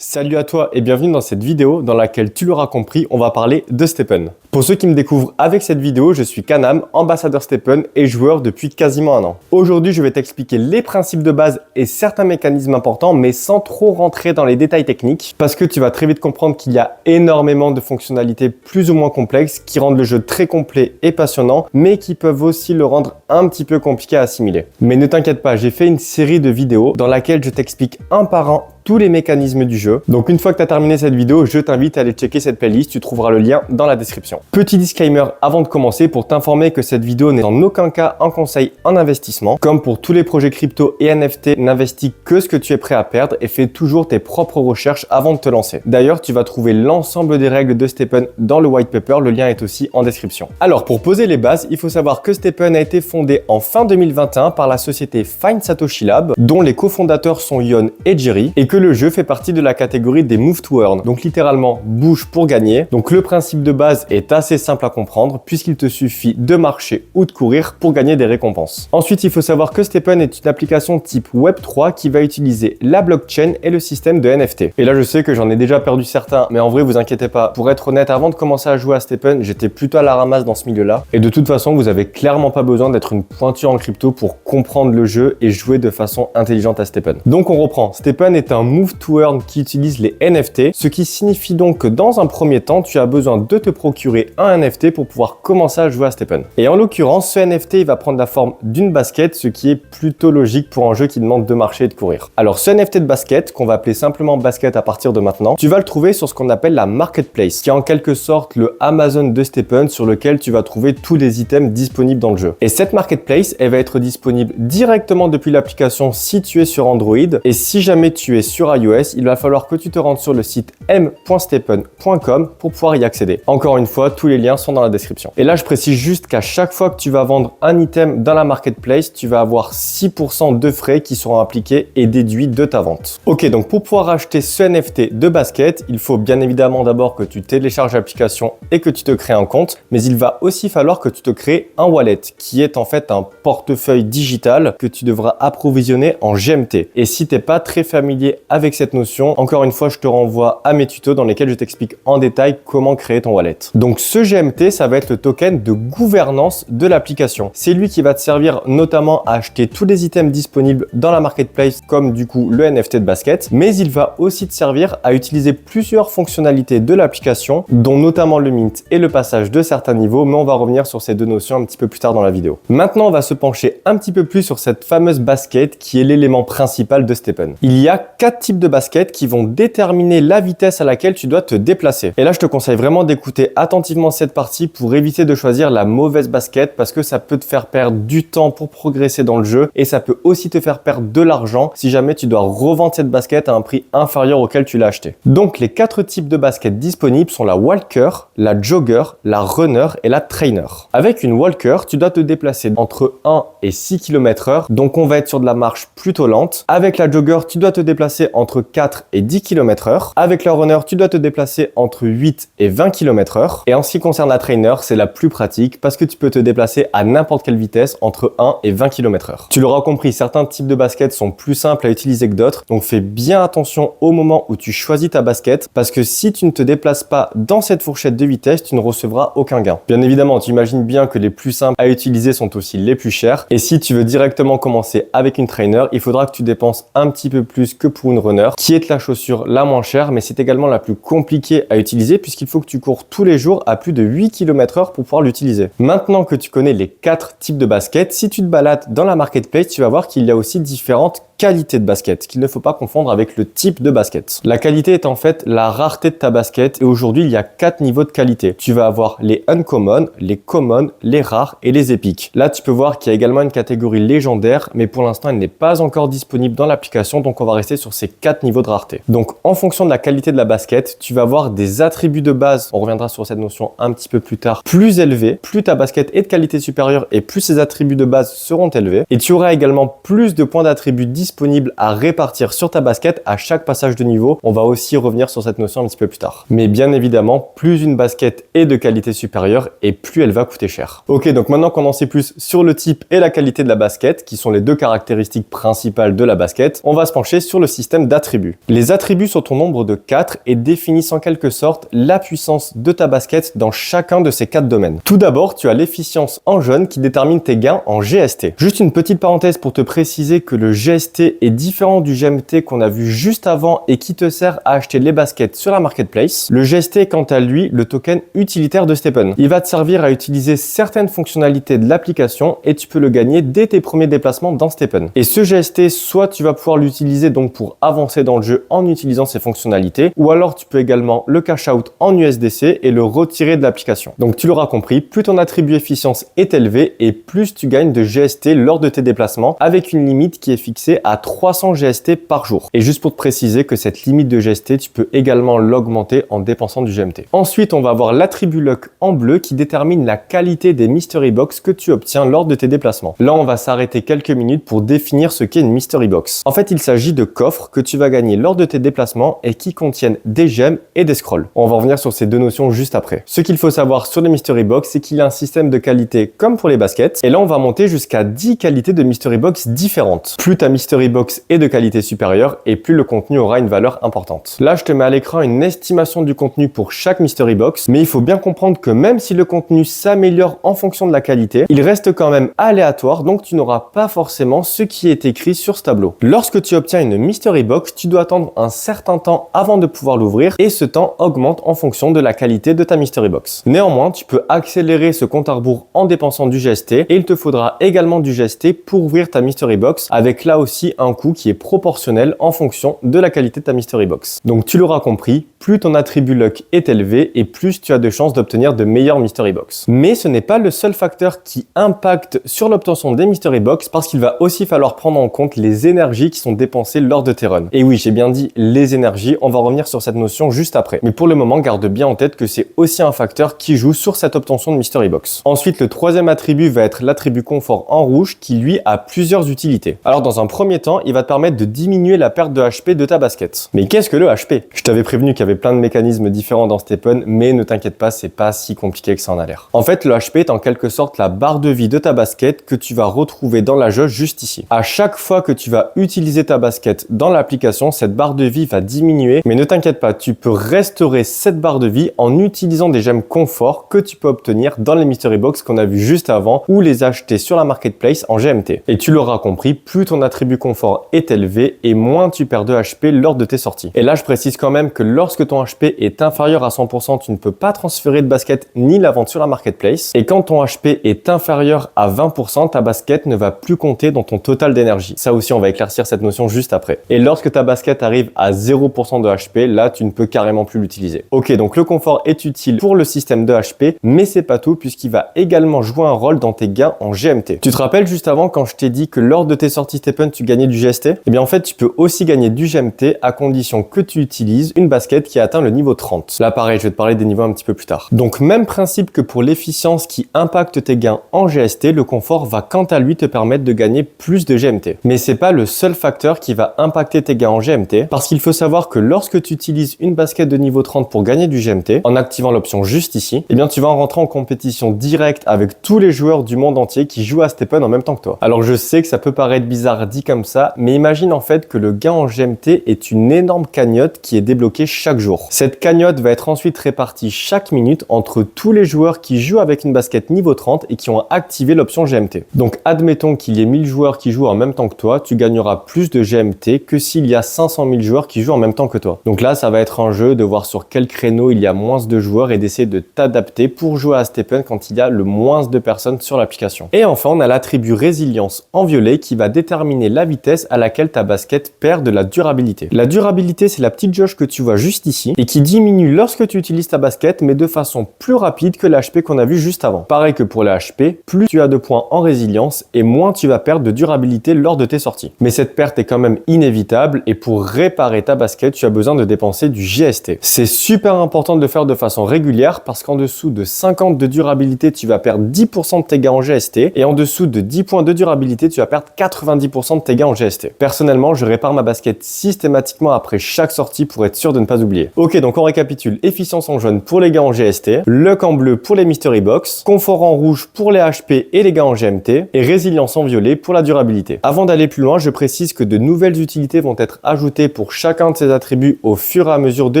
Salut à toi et bienvenue dans cette vidéo dans laquelle tu l'auras compris, on va parler de Stepn. Pour ceux qui me découvrent avec cette vidéo, je suis Kanam, ambassadeur Stepn et joueur depuis quasiment un an. Aujourd'hui, je vais t'expliquer les principes de base et certains mécanismes importants, mais sans trop rentrer dans les détails techniques, parce que tu vas très vite comprendre qu'il y a énormément de fonctionnalités plus ou moins complexes qui rendent le jeu très complet et passionnant, mais qui peuvent aussi le rendre un petit peu compliqué à assimiler. Mais ne t'inquiète pas, j'ai fait une série de vidéos dans laquelle je t'explique un par un tous les mécanismes du jeu. Donc une fois que tu as terminé cette vidéo, je t'invite à aller checker cette playlist, tu trouveras le lien dans la description. Petit disclaimer avant de commencer pour t'informer que cette vidéo n'est en aucun cas un conseil en investissement. Comme pour tous les projets crypto et NFT, n'investis que ce que tu es prêt à perdre et fais toujours tes propres recherches avant de te lancer. D'ailleurs, tu vas trouver l'ensemble des règles de Stepn dans le white paper, le lien est aussi en description. Alors pour poser les bases, il faut savoir que Stepn a été fondé en fin 2021 par la société Find Satoshi Lab, dont les cofondateurs sont Yon et Jerry, et que le jeu fait partie de la catégorie des Move to Earn, donc littéralement bouge pour gagner. Donc le principe de base est assez simple à comprendre puisqu'il te suffit de marcher ou de courir pour gagner des récompenses. Ensuite, il faut savoir que Stepn est une application type Web3 qui va utiliser la blockchain et le système de NFT. Et là, je sais que j'en ai déjà perdu certains, mais en vrai, vous inquiétez pas. Pour être honnête, avant de commencer à jouer à Stepn, j'étais plutôt à la ramasse dans ce milieu-là. Et de toute façon, vous avez clairement pas besoin d'être une pointure en crypto pour comprendre le jeu et jouer de façon intelligente à Stepn. Donc on reprend. Stepn est un move to earn qui utilise les NFT, ce qui signifie donc que dans un premier temps, tu as besoin de te procurer un NFT pour pouvoir commencer à jouer à Stepn. Et en l'occurrence, ce NFT il va prendre la forme d'une basket, ce qui est plutôt logique pour un jeu qui demande de marcher et de courir. Alors ce NFT de basket, qu'on va appeler simplement basket à partir de maintenant, tu vas le trouver sur ce qu'on appelle la marketplace, qui est en quelque sorte le Amazon de Stepn sur lequel tu vas trouver tous les items disponibles dans le jeu. Et cette marketplace, elle va être disponible directement depuis l'application si tu es sur Android, et si jamais tu es sur iOS, il va falloir que tu te rendes sur le site m.stepn.com pour pouvoir y accéder. Encore une fois, tous les liens sont dans la description. Et là, je précise juste qu'à chaque fois que tu vas vendre un item dans la marketplace, tu vas avoir 6% de frais qui seront appliqués et déduits de ta vente. Ok, donc pour pouvoir acheter ce NFT de basket, il faut bien évidemment d'abord que tu télécharges l'application et que tu te crées un compte, mais il va aussi falloir que tu te crées un wallet, qui est en fait un portefeuille digital que tu devras approvisionner en GMT. Et si tu n'es pas très familier avec cette notion, encore une fois, je te renvoie à mes tutos dans lesquels je t'explique en détail comment créer ton wallet. Donc ce GMT, ça va être le token de gouvernance de l'application. C'est lui qui va te servir notamment à acheter tous les items disponibles dans la marketplace, comme du coup le NFT de basket, mais il va aussi te servir à utiliser plusieurs fonctionnalités de l'application, dont notamment le mint et le passage de certains niveaux, mais on va revenir sur ces deux notions un petit peu plus tard dans la vidéo. Maintenant, on va se pencher un petit peu plus sur cette fameuse basket qui est l'élément principal de Stepn. Il y a 4 types de baskets qui vont déterminer la vitesse à laquelle tu dois te déplacer. Et là, je te conseille vraiment d'écouter attentivement cette partie pour éviter de choisir la mauvaise basket parce que ça peut te faire perdre du temps pour progresser dans le jeu et ça peut aussi te faire perdre de l'argent si jamais tu dois revendre cette basket à un prix inférieur auquel tu l'as acheté. Donc, les 4 types de baskets disponibles sont la walker, la jogger, la runner et la trainer. Avec une walker, tu dois te déplacer entre 1 et 6 km/h, donc on va être sur de la marche plutôt lente. Avec la jogger, tu dois te déplacer entre 4 et 10 km/h. Avec la runner, tu dois te déplacer entre 8 et 20 km/h. Et en ce qui concerne la trainer, c'est la plus pratique parce que tu peux te déplacer à n'importe quelle vitesse entre 1 et 20 km/h. Tu l'auras compris, certains types de baskets sont plus simples à utiliser que d'autres, donc fais bien attention au moment où tu choisis ta basket parce que si tu ne te déplaces pas dans cette fourchette de vitesse, tu ne recevras aucun gain. Bien évidemment, tu imagines bien que les plus simples à utiliser sont aussi les plus chers et si tu veux directement commencer avec une trainer, il faudra que tu dépenses un petit peu plus que pour une runner, qui est la chaussure la moins chère, mais c'est également la plus compliquée à utiliser puisqu'il faut que tu cours tous les jours à plus de 8 km/h pour pouvoir l'utiliser. Maintenant que tu connais les 4 types de baskets, si tu te balades dans la marketplace, tu vas voir qu'il y a aussi différentes qualité de basket, qu'il ne faut pas confondre avec le type de basket. La qualité est en fait la rareté de ta basket et aujourd'hui il y a 4 niveaux de qualité. Tu vas avoir les uncommon, les common, les rares et les épiques. Là tu peux voir qu'il y a également une catégorie légendaire mais pour l'instant elle n'est pas encore disponible dans l'application donc on va rester sur ces 4 niveaux de rareté. Donc en fonction de la qualité de la basket, tu vas avoir des attributs de base, on reviendra sur cette notion un petit peu plus tard, plus élevés. Plus ta basket est de qualité supérieure et plus ses attributs de base seront élevés. Et tu auras également plus de points d'attributs disponibles disponibles à répartir sur ta basket à chaque passage de niveau. On va aussi revenir sur cette notion un petit peu plus tard. Mais bien évidemment, plus une basket est de qualité supérieure et plus elle va coûter cher. Ok, donc maintenant qu'on en sait plus sur le type et la qualité de la basket, qui sont les deux caractéristiques principales de la basket, on va se pencher sur le système d'attributs. Les attributs sont au nombre de 4 et définissent en quelque sorte la puissance de ta basket dans chacun de ces 4 domaines. Tout d'abord, tu as l'efficience en jaune qui détermine tes gains en GST. Juste une petite parenthèse pour te préciser que le GST est différent du GMT qu'on a vu juste avant et qui te sert à acheter les baskets sur la marketplace. Le GST est quant à lui le token utilitaire de STEPN. Il va te servir à utiliser certaines fonctionnalités de l'application et tu peux le gagner dès tes premiers déplacements dans STEPN. Et ce GST, soit tu vas pouvoir l'utiliser donc pour avancer dans le jeu en utilisant ces fonctionnalités, ou alors tu peux également le cash out en USDC et le retirer de l'application. Donc tu l'auras compris, plus ton attribut efficience est élevé et plus tu gagnes de GST lors de tes déplacements avec une limite qui est fixée à 300 GST par jour. Et juste pour te préciser que cette limite de GST, tu peux également l'augmenter en dépensant du GMT. Ensuite, on va avoir l'attribut luck en bleu qui détermine la qualité des mystery box que tu obtiens lors de tes déplacements. Là, on va s'arrêter quelques minutes pour définir ce qu'est une mystery box. En fait, il s'agit de coffres que tu vas gagner lors de tes déplacements et qui contiennent des gemmes et des scrolls. On va revenir sur ces deux notions juste après. Ce qu'il faut savoir sur les mystery box, c'est qu'il y a un système de qualité comme pour les baskets. Et là, on va monter jusqu'à 10 qualités de mystery box différentes. Plus ta mystery box est de qualité supérieure et plus le contenu aura une valeur importante. Là, je te mets à l'écran une estimation du contenu pour chaque mystery box, mais il faut bien comprendre que même si le contenu s'améliore en fonction de la qualité, il reste quand même aléatoire, donc tu n'auras pas forcément ce qui est écrit sur ce tableau. Lorsque tu obtiens une mystery box, tu dois attendre un certain temps avant de pouvoir l'ouvrir et ce temps augmente en fonction de la qualité de ta mystery box. Néanmoins, tu peux accélérer ce compte à rebours en dépensant du GST et il te faudra également du GST pour ouvrir ta mystery box avec là aussi un coût qui est proportionnel en fonction de la qualité de ta mystery box. Donc tu l'auras compris, plus ton attribut luck est élevé et plus tu as de chances d'obtenir de meilleures mystery box. Mais ce n'est pas le seul facteur qui impacte sur l'obtention des mystery box parce qu'il va aussi falloir prendre en compte les énergies qui sont dépensées lors de tes runs. Et oui, j'ai bien dit les énergies, on va revenir sur cette notion juste après. Mais pour le moment, garde bien en tête que c'est aussi un facteur qui joue sur cette obtention de mystery box. Ensuite, le troisième attribut va être l'attribut confort en rouge qui lui a plusieurs utilités. Alors dans un premier temps, il va te permettre de diminuer la perte de HP de ta basket. Mais qu'est-ce que le HP? Je t'avais prévenu qu'il y avait plein de mécanismes différents dans STEPN, mais ne t'inquiète pas, c'est pas si compliqué que ça en a l'air. En fait, le HP est en quelque sorte la barre de vie de ta basket que tu vas retrouver dans la jauge juste ici. À chaque fois que tu vas utiliser ta basket dans l'application, cette barre de vie va diminuer, mais ne t'inquiète pas, tu peux restaurer cette barre de vie en utilisant des gemmes confort que tu peux obtenir dans les mystery box qu'on a vu juste avant ou les acheter sur la marketplace en GMT. Et tu l'auras compris, plus ton attribut confort est élevé et moins tu perds de HP lors de tes sorties. Et là, je précise quand même que lorsque ton HP est inférieur à 100%, tu ne peux pas transférer de basket ni la vendre sur la marketplace. Et quand ton HP est inférieur à 20%, ta basket ne va plus compter dans ton total d'énergie. Ça aussi, on va éclaircir cette notion juste après. Et lorsque ta basket arrive à 0% de HP, là, tu ne peux carrément plus l'utiliser. Ok, donc le confort est utile pour le système de HP, mais c'est pas tout puisqu'il va également jouer un rôle dans tes gains en GMT. Tu te rappelles juste avant quand je t'ai dit que lors de tes sorties STEPN, tu gagnais du GST? Eh bien, en fait, tu peux aussi gagner du GMT à condition que tu utilises une basket qui a atteint le niveau 30. Là, pareil, je vais te parler des niveaux un petit peu plus tard. Donc, même principe que pour l'efficience qui impacte tes gains en GST, le confort va quant à lui te permettre de gagner plus de GMT. Mais c'est pas le seul facteur qui va impacter tes gains en GMT parce qu'il faut savoir que lorsque tu utilises une basket de niveau 30 pour gagner du GMT, en activant l'option juste ici, eh bien, tu vas en rentrer en compétition directe avec tous les joueurs du monde entier qui jouent à STEPN en même temps que toi. Alors, je sais que ça peut paraître bizarre dit comme ça, mais imagine en fait que le gain en GMT est une énorme cagnotte qui est débloquée chaque jour. Cette cagnotte va être ensuite répartie chaque minute entre tous les joueurs qui jouent avec une basket niveau 30 et qui ont activé l'option GMT. Donc, admettons qu'il y ait 1000 joueurs qui jouent en même temps que toi, tu gagneras plus de GMT que s'il y a 500 000 joueurs qui jouent en même temps que toi. Donc là, ça va être un jeu de voir sur quel créneau il y a moins de joueurs et d'essayer de t'adapter pour jouer à STEPN quand il y a le moins de personnes sur l'application. Et enfin, on a l'attribut résilience en violet qui va déterminer la vitesse à laquelle ta basket perd de la durabilité. La durabilité, c'est la petite jauge que tu vois juste ici et qui diminue lorsque tu utilises ta basket, mais de façon plus rapide que l'HP qu'on a vu juste avant. Pareil que pour les HP, plus tu as de points en résilience et moins tu vas perdre de durabilité lors de tes sorties. Mais cette perte est quand même inévitable et pour réparer ta basket, tu as besoin de dépenser du GST. C'est super important de le faire de façon régulière parce qu'en dessous de 50 de durabilité, tu vas perdre 10% de tes gains en GST et en dessous de 10 points de durabilité, tu vas perdre 90% de tes gains gains en GST. Personnellement, je répare ma basket systématiquement après chaque sortie pour être sûr de ne pas oublier. Ok, donc on récapitule. Efficience en jaune pour les gains en GST, luck en bleu pour les mystery box, confort en rouge pour les HP et les gains en GMT, et résilience en violet pour la durabilité. Avant d'aller plus loin, je précise que de nouvelles utilités vont être ajoutées pour chacun de ces attributs au fur et à mesure de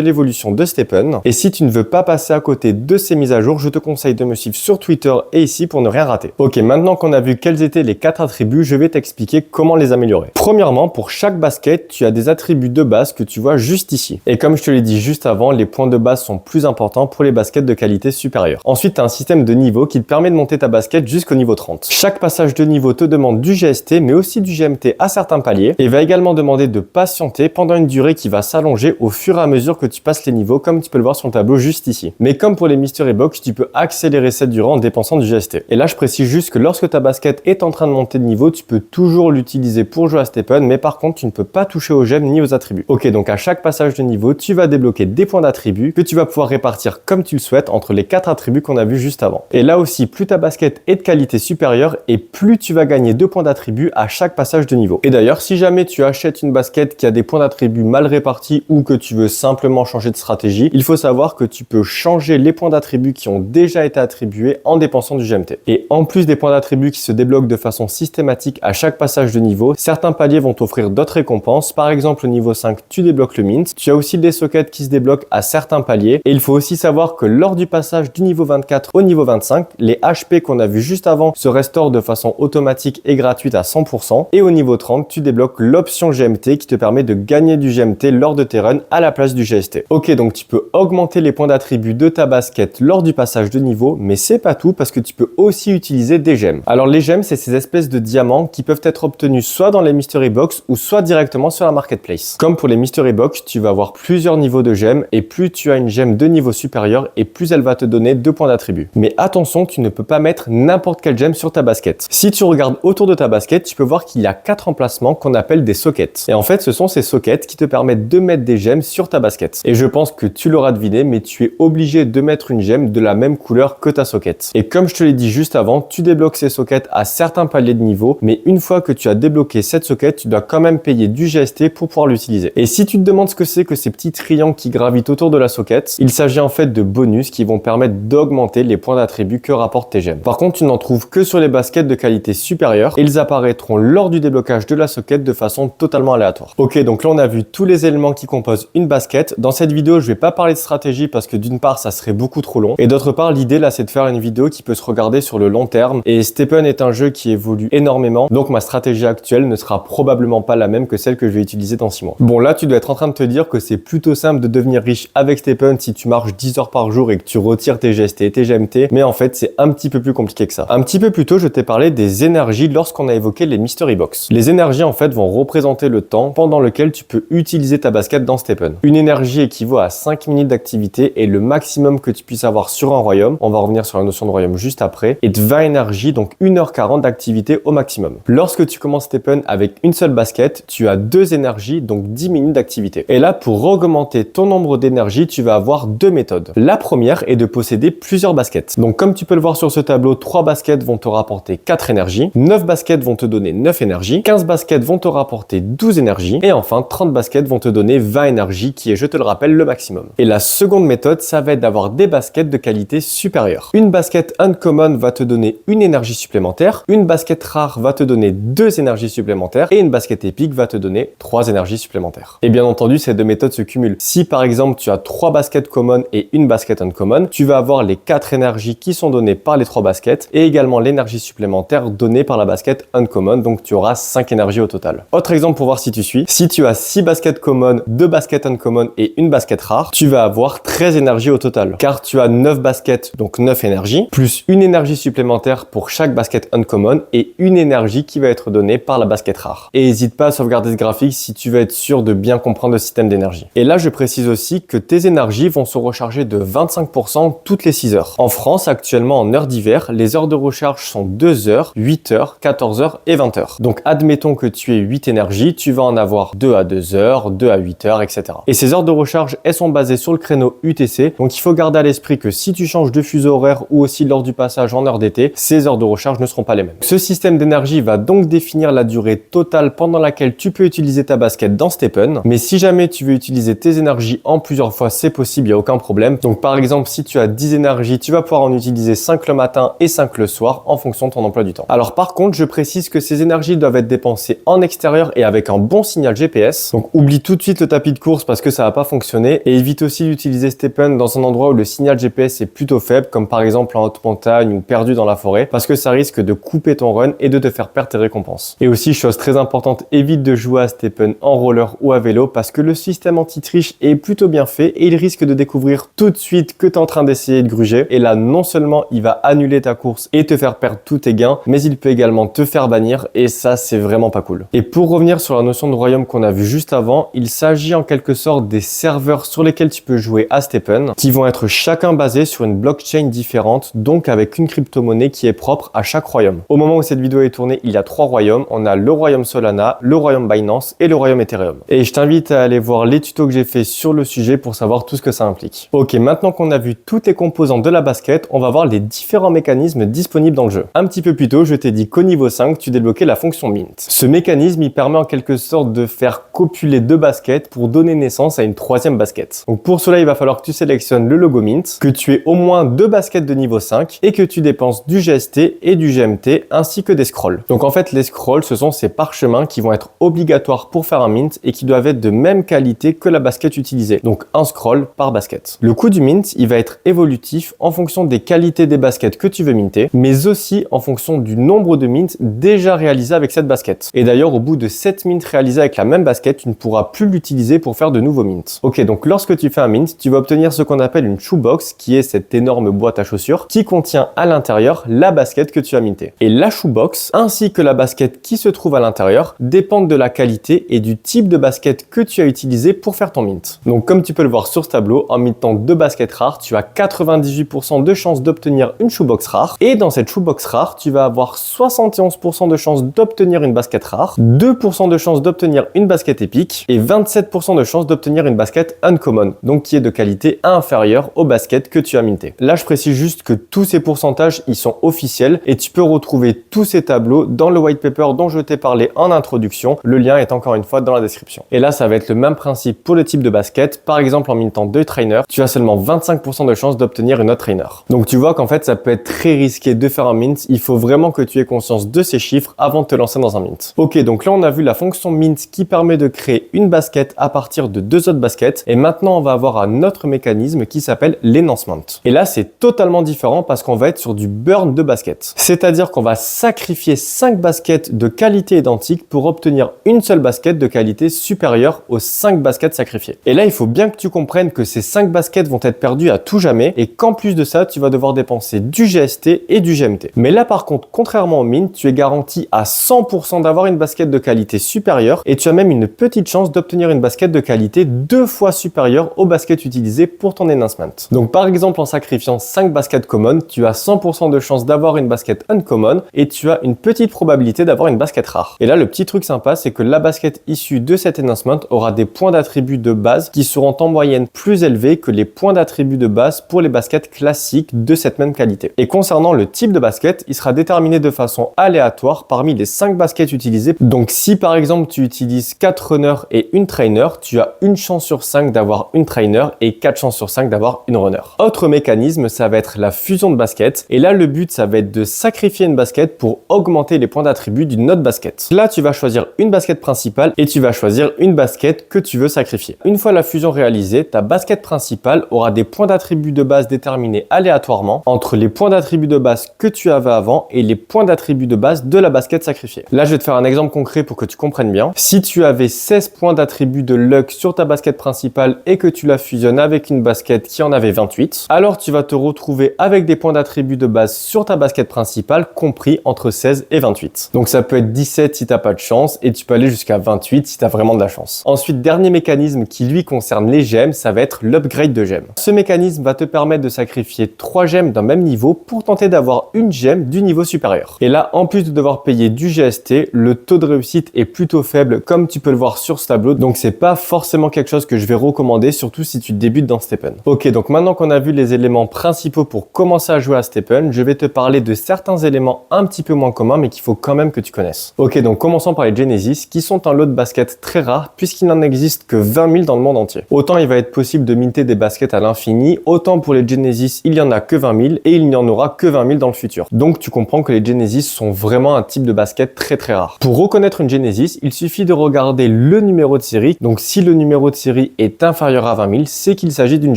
l'évolution de Stephen. Et si tu ne veux pas passer à côté de ces mises à jour, je te conseille de me suivre sur Twitter et ici pour ne rien rater. Ok, maintenant qu'on a vu quels étaient les 4 attributs, je vais t'expliquer comment les améliorer. Premièrement, pour chaque basket, tu as des attributs de base que tu vois juste ici. Et comme je te l'ai dit juste avant, les points de base sont plus importants pour les baskets de qualité supérieure. Ensuite, tu as un système de niveau qui te permet de monter ta basket jusqu'au niveau 30. Chaque passage de niveau te demande du GST, mais aussi du GMT à certains paliers, et va également demander de patienter pendant une durée qui va s'allonger au fur et à mesure que tu passes les niveaux, comme tu peux le voir sur le tableau juste ici. Mais comme pour les mystery box, tu peux accélérer cette durée en dépensant du GST. Et là, je précise juste que lorsque ta basket est en train de monter de niveau, tu peux toujours l'utiliser pour jouer à Stephen, mais par contre, tu ne peux pas toucher aux gemmes ni aux attributs. Ok, donc à chaque passage de niveau, tu vas débloquer des points d'attributs que tu vas pouvoir répartir comme tu le souhaites entre les 4 attributs qu'on a vus juste avant. Et là aussi, plus ta basket est de qualité supérieure et plus tu vas gagner 2 points d'attributs à chaque passage de niveau. Et d'ailleurs, si jamais tu achètes une basket qui a des points d'attributs mal répartis ou que tu veux simplement changer de stratégie, il faut savoir que tu peux changer les points d'attributs qui ont déjà été attribués en dépensant du GMT. Et en plus des points d'attributs qui se débloquent de façon systématique à chaque passage de niveau, certains paliers vont t'offrir d'autres récompenses. Par exemple, au niveau 5, tu débloques le mint. Tu as aussi des sockets qui se débloquent à certains paliers. Et il faut aussi savoir que lors du passage du niveau 24 au niveau 25, les HP qu'on a vu juste avant se restaurent de façon automatique et gratuite à 100%. Et au niveau 30, tu débloques l'option GMT qui te permet de gagner du GMT lors de tes runs à la place du GST. Ok, donc tu peux augmenter les points d'attribut de ta basket lors du passage de niveau, mais c'est pas tout parce que tu peux aussi utiliser des gemmes. Alors les gemmes, c'est ces espèces de diamants qui peuvent être obtenus soit dans les mystery box ou soit directement sur la marketplace. Comme pour les mystery box, tu vas avoir plusieurs niveaux de gemmes et plus tu as une gemme de niveau supérieur et plus elle va te donner 2 points d'attribut. Mais attention, tu ne peux pas mettre n'importe quelle gemme sur ta basket. Si tu regardes autour de ta basket, tu peux voir qu'il y a 4 emplacements qu'on appelle des sockets. Et en fait, ce sont ces sockets qui te permettent de mettre des gemmes sur ta basket. Et je pense que tu l'auras deviné, mais tu es obligé de mettre une gemme de la même couleur que ta socket. Et comme je te l'ai dit juste avant, tu débloques ces sockets à certains paliers de niveau, mais une fois que tu as débloqué cette socket, tu dois quand même payer du GST pour pouvoir l'utiliser. Et si tu te demandes ce que c'est que ces petits triangles qui gravitent autour de la socket, il s'agit en fait de bonus qui vont permettre d'augmenter les points d'attribut que rapportent tes gemmes. Par contre, tu n'en trouves que sur les baskets de qualité supérieure et ils apparaîtront lors du déblocage de la socket de façon totalement aléatoire. Ok, donc là on a vu tous les éléments qui composent une basket. Dans cette vidéo, je vais pas parler de stratégie parce que d'une part, ça serait beaucoup trop long et d'autre part, l'idée là, c'est de faire une vidéo qui peut se regarder sur le long terme et Stephen est un jeu qui évolue énormément, donc ma stratégie actuelle ne sera probablement pas la même que celle que je vais utiliser dans 6 mois. Bon, là, tu dois être en train de te dire que c'est plutôt simple de devenir riche avec Stephen si tu marches 10 heures par jour et que tu retires tes GST et tes GMT, mais en fait, c'est un petit peu plus compliqué que ça. Un petit peu plus tôt, je t'ai parlé des énergies lorsqu'on a évoqué les mystery box. Les énergies, en fait, vont représenter le temps pendant lequel tu peux utiliser ta basket dans Stephen. Une énergie équivaut à 5 minutes d'activité et le maximum que tu puisses avoir sur un royaume, on va revenir sur la notion de royaume juste après, est de 20 énergies, donc 1h40 d'activité au maximum. Lorsque tu commences Stephen avec une seule basket, tu as 2 énergies, donc 10 minutes d'activité. Et là, pour augmenter ton nombre d'énergie, tu vas avoir 2 méthodes. La première est de posséder plusieurs baskets. Donc comme tu peux le voir sur ce tableau, 3 baskets vont te rapporter 4 énergies, 9 baskets vont te donner 9 énergies, 15 baskets vont te rapporter 12 énergies, et enfin 30 baskets vont te donner 20 énergies, qui est, je te le rappelle, le maximum. Et la seconde méthode, ça va être d'avoir des baskets de qualité supérieure. Une basket uncommon va te donner une énergie supplémentaire, une basket rare va te donner 2 énergies supplémentaires, et une basket épique va te donner 3 énergies supplémentaires. Et bien entendu, ces deux méthodes se cumulent. Si par exemple tu as 3 baskets common et une basket uncommon, tu vas avoir les 4 énergies qui sont données par les 3 baskets et également l'énergie supplémentaire donnée par la basket uncommon, donc tu auras 5 énergies au total. Autre exemple pour voir si tu suis, si tu as 6 baskets common, 2 baskets uncommon et une basket rare, tu vas avoir 13 énergies au total, car tu as 9 baskets, donc 9 énergies, plus une énergie supplémentaire pour chaque basket uncommon et une énergie qui va être donnée par la basket rare. Et n'hésite pas à sauvegarder ce graphique si tu veux être sûr de bien comprendre le système d'énergie. Et là, je précise aussi que tes énergies vont se recharger de 25% toutes les 6 heures. En France, actuellement en heure d'hiver, les heures de recharge sont 2 heures, 8 heures, 14 heures et 20 heures. Donc admettons que tu aies 8 énergies, tu vas en avoir 2 à 2 heures, 2 à 8 heures, etc. Et ces heures de recharge, elles sont basées sur le créneau UTC, donc il faut garder à l'esprit que si tu changes de fuseau horaire ou aussi lors du passage en heure d'été, ces heures de recharge ne seront pas les mêmes. Ce système d'énergie va donc définir la durée durée totale pendant laquelle tu peux utiliser ta basket dans Stepn. Mais si jamais tu veux utiliser tes énergies en plusieurs fois, c'est possible, il n'y a aucun problème. Donc par exemple, si tu as 10 énergies, tu vas pouvoir en utiliser 5 le matin et 5 le soir en fonction de ton emploi du temps. Alors par contre, je précise que ces énergies doivent être dépensées en extérieur et avec un bon signal GPS. Donc oublie tout de suite le tapis de course parce que ça va pas fonctionner, et évite aussi d'utiliser Stepn dans un endroit où le signal GPS est plutôt faible, comme par exemple en haute montagne ou perdu dans la forêt, parce que ça risque de couper ton run et de te faire perdre tes récompenses. Et aussi, chose très importante, évite de jouer à Stepn en roller ou à vélo parce que le système anti-triche est plutôt bien fait et il risque de découvrir tout de suite que tu es en train d'essayer de gruger. Et là, non seulement il va annuler ta course et te faire perdre tous tes gains, mais il peut également te faire bannir, et ça, c'est vraiment pas cool. Et pour revenir sur la notion de royaume qu'on a vu juste avant, il s'agit en quelque sorte des serveurs sur lesquels tu peux jouer à Stepn, qui vont être chacun basés sur une blockchain différente, donc avec une crypto-monnaie qui est propre à chaque royaume. Au moment où cette vidéo est tournée, il y a 3 royaumes. On a le royaume Solana, le royaume Binance et le royaume Ethereum. Et je t'invite à aller voir les tutos que j'ai fait sur le sujet pour savoir tout ce que ça implique. Ok, maintenant qu'on a vu toutes les composantes de la basket, on va voir les différents mécanismes disponibles dans le jeu. Un petit peu plus tôt, je t'ai dit qu'au niveau 5, tu débloquais la fonction Mint. Ce mécanisme, il permet en quelque sorte de faire copuler 2 baskets pour donner naissance à une 3e basket. Donc pour cela, il va falloir que tu sélectionnes le logo Mint, que tu aies au moins 2 baskets de niveau 5 et que tu dépenses du GST et du GMT ainsi que des scrolls. Donc en fait, les scrolls, ce sont ces parchemins qui vont être obligatoires pour faire un mint et qui doivent être de même qualité que la basket utilisée. Donc un scroll par basket. Le coût du mint, il va être évolutif en fonction des qualités des baskets que tu veux minter, mais aussi en fonction du nombre de mints déjà réalisés avec cette basket. Et d'ailleurs, au bout de 7 mints réalisés avec la même basket, tu ne pourras plus l'utiliser pour faire de nouveaux mints. Ok, donc lorsque tu fais un mint, tu vas obtenir ce qu'on appelle une shoebox, qui est cette énorme boîte à chaussures qui contient à l'intérieur la basket que tu as mintée. Et la shoebox, ainsi que la basket qui se trouve à l'intérieur, dépendent de la qualité et du type de basket que tu as utilisé pour faire ton mint. Donc comme tu peux le voir sur ce tableau, en mintant 2 baskets rares, tu as 98% de chances d'obtenir une shoebox rare, et dans cette shoebox rare, tu vas avoir 71% de chances d'obtenir une basket rare, 2% de chances d'obtenir une basket épique et 27% de chances d'obtenir une basket uncommon, donc qui est de qualité inférieure aux baskets que tu as minté. Là, je précise juste que tous ces pourcentages, ils sont officiels et tu peux retrouver tous ces tableaux dans le white paper dont je t'ai parlé en introduction. Le lien est encore une fois dans la description. Et là, ça va être le même principe pour le type de basket. Par exemple, en mintant 2 trainers, tu as seulement 25% de chances d'obtenir une autre trainer. Donc tu vois qu'en fait, ça peut être très risqué de faire un mint. Il faut vraiment que tu aies conscience de ces chiffres avant de te lancer dans un mint. Ok, donc là, on a vu la fonction mint qui permet de créer une basket à partir de 2 autres baskets. Et maintenant, on va avoir un autre mécanisme qui s'appelle l'enhancement. Et là, c'est totalement différent parce qu'on va être sur du burn de baskets. C'est-à-dire qu'on va sacrifier 5 baskets de qualité identique pour obtenir une seule basket de qualité supérieure aux 5 baskets sacrifiées. Et là, il faut bien que tu comprennes que ces 5 baskets vont être perdues à tout jamais et qu'en plus de ça, tu vas devoir dépenser du GST et du GMT. Mais là, par contre, contrairement au mint, tu es garanti à 100% d'avoir une basket de qualité supérieure et tu as même une petite chance d'obtenir une basket de qualité 2 fois supérieure aux baskets utilisées pour ton enhancement. Donc par exemple, en sacrifiant 5 baskets common, tu as 100% de chance d'avoir une basket uncommon et tu as une petite probabilité d'avoir une basket rare. Et là, le petit truc sympa, c'est que la basket issue de cet enhancement aura des points d'attribut de base qui seront en moyenne plus élevés que les points d'attribut de base pour les baskets classiques de cette même qualité. Et concernant le type de basket, il sera déterminé de façon aléatoire parmi les 5 baskets utilisées. Donc si par exemple tu utilises 4 runners et une trainer, tu as une chance sur 5 d'avoir une trainer et 4 chances sur 5 d'avoir une runner. Autre mécanisme, ça va être la fusion de baskets. Et là, le but, ça va être de sacrifier une basket pour augmenter les points d'attribut d'une autre basket. Là, tu vas choisir une basket principale et tu vas choisir une basket que tu veux sacrifier. Une fois la fusion réalisée, ta basket principale aura des points d'attribut de base déterminés aléatoirement entre les points d'attribut de base que tu avais avant et les points d'attribut de base de la basket sacrifiée. Là, je vais te faire un exemple concret pour que tu comprennes bien. Si tu avais 16 points d'attribut de luck sur ta basket principale et que tu la fusionnes avec une basket qui en avait 28, alors tu vas te retrouver avec des points d'attribut de base sur ta basket principale compris entre 16 et 28. Donc ça peut être 17 si t'as pas de chance et tu peux aller jusqu'à 28 si t'as vraiment de la chance. Ensuite, dernier mécanisme qui lui concerne les gemmes, ça va être l'upgrade de gemmes. Ce mécanisme va te permettre de sacrifier 3 gemmes d'un même niveau pour tenter d'avoir une gemme du niveau supérieur. Et là, en plus de devoir payer du GST, le taux de réussite est plutôt faible comme tu peux le voir sur ce tableau. Donc c'est pas forcément quelque chose que je vais recommander, surtout si tu débutes dans Stepn. Ok, donc maintenant qu'on a vu les éléments principaux pour commencer à jouer à Stepn, je vais te parler de certains éléments un petit peu moins communs mais qu'il faut quand même que tu connaisses. Ok, donc commençons par les Genesis, qui sont un lot de baskets très rare, puisqu'il n'en existe que 20 000 dans le monde entier. Autant il va être possible de minter des baskets à l'infini, autant pour les Genesis, il n'y en a que 20 000, et il n'y en aura que 20 000 dans le futur. Donc tu comprends que les Genesis sont vraiment un type de basket très très rare. Pour reconnaître une Genesis, il suffit de regarder le numéro de série. Donc si le numéro de série est inférieur à 20 000, c'est qu'il s'agit d'une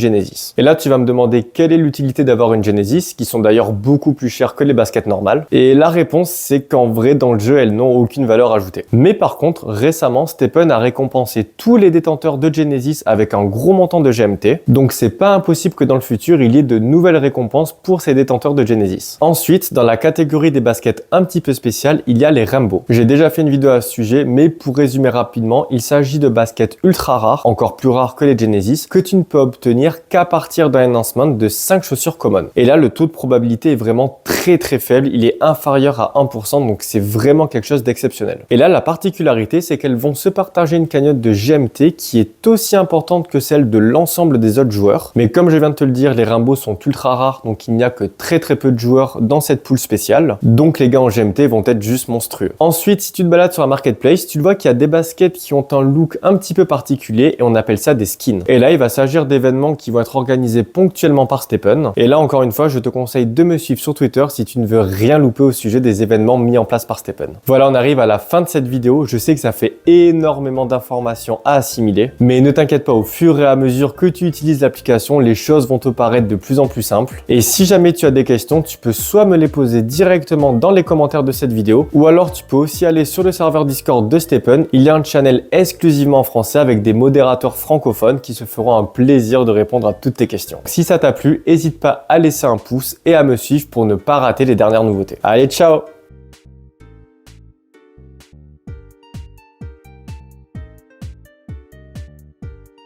Genesis. Et là, tu vas me demander quelle est l'utilité d'avoir une Genesis, qui sont d'ailleurs beaucoup plus chères que les baskets normales. Et la réponse, c'est qu'en vrai, dans le jeu, elles n'ont aucune valeur ajoutée. Mais par contre, récemment, Stephen a récompensé tous les détenteurs de Genesis avec un gros montant de GMT. Donc c'est pas impossible que dans le futur, il y ait de nouvelles récompenses pour ces détenteurs de Genesis. Ensuite, dans la catégorie des baskets un petit peu spéciales, il y a les Rainbow. J'ai déjà fait une vidéo à ce sujet, mais pour résumer rapidement, il s'agit de baskets ultra rares, encore plus rares que les Genesis, que tu ne peux obtenir qu'à partir d'un enhancement de 5 chaussures common. Et là, le taux de probabilité est vraiment très faible, il est inférieur à 1%, donc c'est vraiment quelque chose d'exceptionnel. Et là, la particularité, c'est qu'elles vont se partager une cagnotte de GMT qui est aussi importante que celle de l'ensemble des autres joueurs. Mais comme je viens de te le dire, les Rainbow sont ultra rares, donc il n'y a que très peu de joueurs dans cette pool spéciale. Donc les gains en GMT vont être juste monstrueux. Ensuite, si tu te balades sur la marketplace, tu vois qu'il y a des baskets qui ont un look un petit peu particulier et on appelle ça des skins. Et là, il va s'agir d'événements qui vont être organisés ponctuellement par Stephen. Et là, encore une fois, je te conseille de me suivre sur Twitter si tu ne veux rien louper au sujet des événements mis en place par Stephen. Voilà, on arrive à la fin de cette vidéo. Je sais que ça fait énormément d'informations à assimiler, mais ne t'inquiète pas, au fur et à mesure que tu utilises l'application, les choses vont te paraître de plus en plus simples. Et si jamais tu as des questions, tu peux soit me les poser directement dans les commentaires de cette vidéo, ou alors tu peux aussi aller sur le serveur Discord de Stephen. Il y a un channel exclusivement en français avec des modérateurs francophones qui se feront un plaisir de répondre à toutes tes questions. Si ça t'a plu, n'hésite pas à laisser un pouce et à me suivre pour ne pas rater les dernières nouveautés. Allez, ciao!